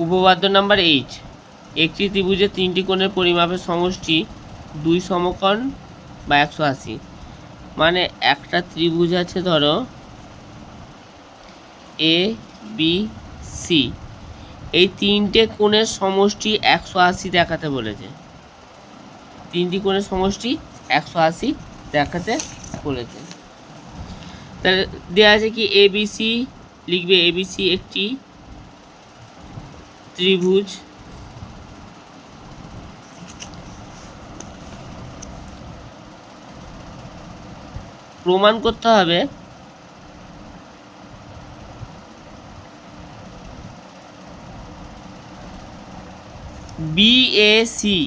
উপপাদ্য নাম্বার 8, একটি ত্রিভুজের তিনটি কোণের পরিমাপের সমষ্টি 2 সমকোণ বা 180। মানে একটা ত্রিভুজ আছে ধরো এ বি সি, এই তিনটে কোণের সমষ্টি 180 দেখাতে বলেছে। তিনটি কোণের সমষ্টি 180 দেখাতে বলেছে। তাহলে দেওয়া আছে কি এবিসি, লিখবে এবিসি একটি ত্রিভুজ প্রমাণ করতে হবে বিএসি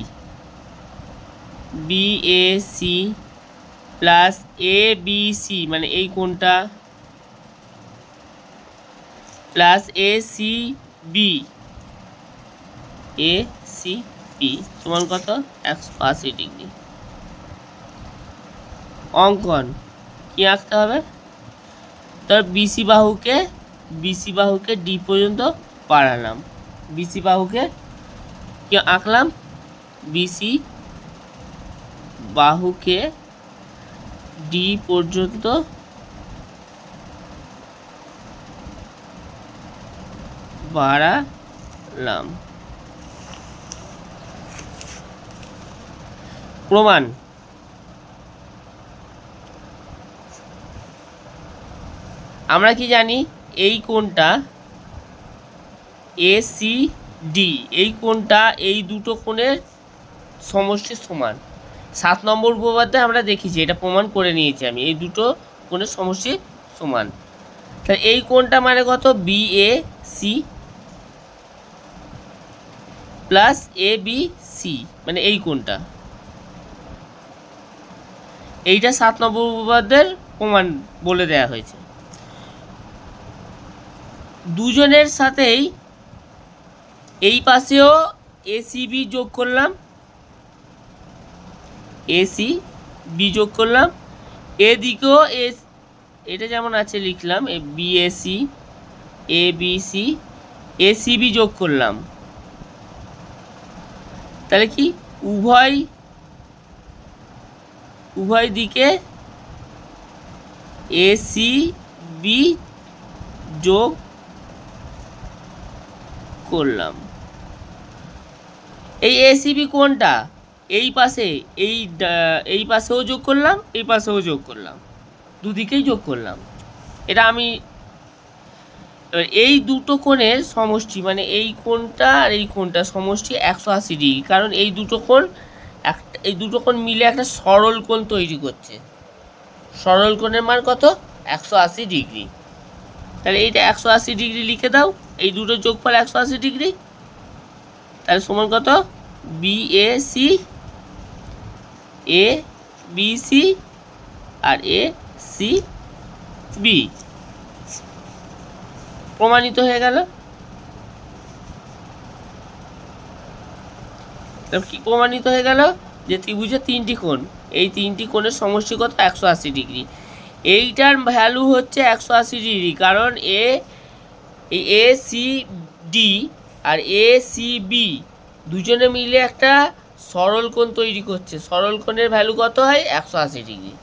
প্লাস এবিসি মানে এই কোণটা প্লাস এসিবি সমান কত 180 ডিগ্রি। অঙ্কন কি আঁকতে হবে? ধর বিসি বাহুকে ডি পর্যন্ত বাড়ালাম। বিসি বাহুকে কি আঁকলাম? বিসি বাহুকে ডি পর্যন্ত বাড়ালাম। প্রমাণ আমরা কি জানি? এই কোণটা এসিডি, এই কোণটা এই দুটো কোণের সমষ্টি সমান। 7 নম্বর উপপাদ্যে আমরা দেখেছি, এটা প্রমাণ করে নিয়েছি আমি, এই দুটো কোণের সমষ্টি সমান। তাহলে এই কোণটা মানে কত? বিএসি প্লাস এবিসি মানে এই কোণটা, এইটা 7 নম্বর উপপাদ্যের প্রমাণ বলে দেয়া হয়েছে। দুজনের সাথেই এই পাশেও এসিবি যোগ করলাম, এদিকেও এটা যেমন আছে লিখলাম বিএসি এবিসি এসিবি যোগ করলাম। তাহলে কি উভয় দিকে এসিবি যোগ করলাম। এই এসিবি কোনটা? এই পাশেও যোগ করলাম, এই পাশেও যোগ করলাম, দুদিকেই যোগ করলাম। এটা আমি এই দুটো কোণের সমষ্টি মানে এই কোণটা আর এই কোণটা সমষ্টি 180 ডিগ্রি, কারণ এই দুটো কোণ মিলে একটা সরল কোণ তৈরি করছে। সরল কোণের মান কত? 180 ডিগ্রি। তাহলে এইটা 180 ডিগ্রি লিখে দাও, এই দুটো যোগফল 180 ডিগ্রি। তাহলে সমান কত? বিএসি এবিসি আর এসিবি প্রমাণিত হয়ে গেল। কি প্রমাণিত হয়ে গেল? যে ত্রিভুজের তিনটি কোণ, এই তিনটি কোণের সমষ্টি কত? 180 ডিগ্রি। এইটার ভ্যালু হচ্ছে 180 ডিগ্রি, কারণ এসিডি আর এসিবি দুজনে মিলে একটা সরল কোণ তৈরি করছে। সরল কোণের ভ্যালু কত হয়? 180 ডিগ্রি।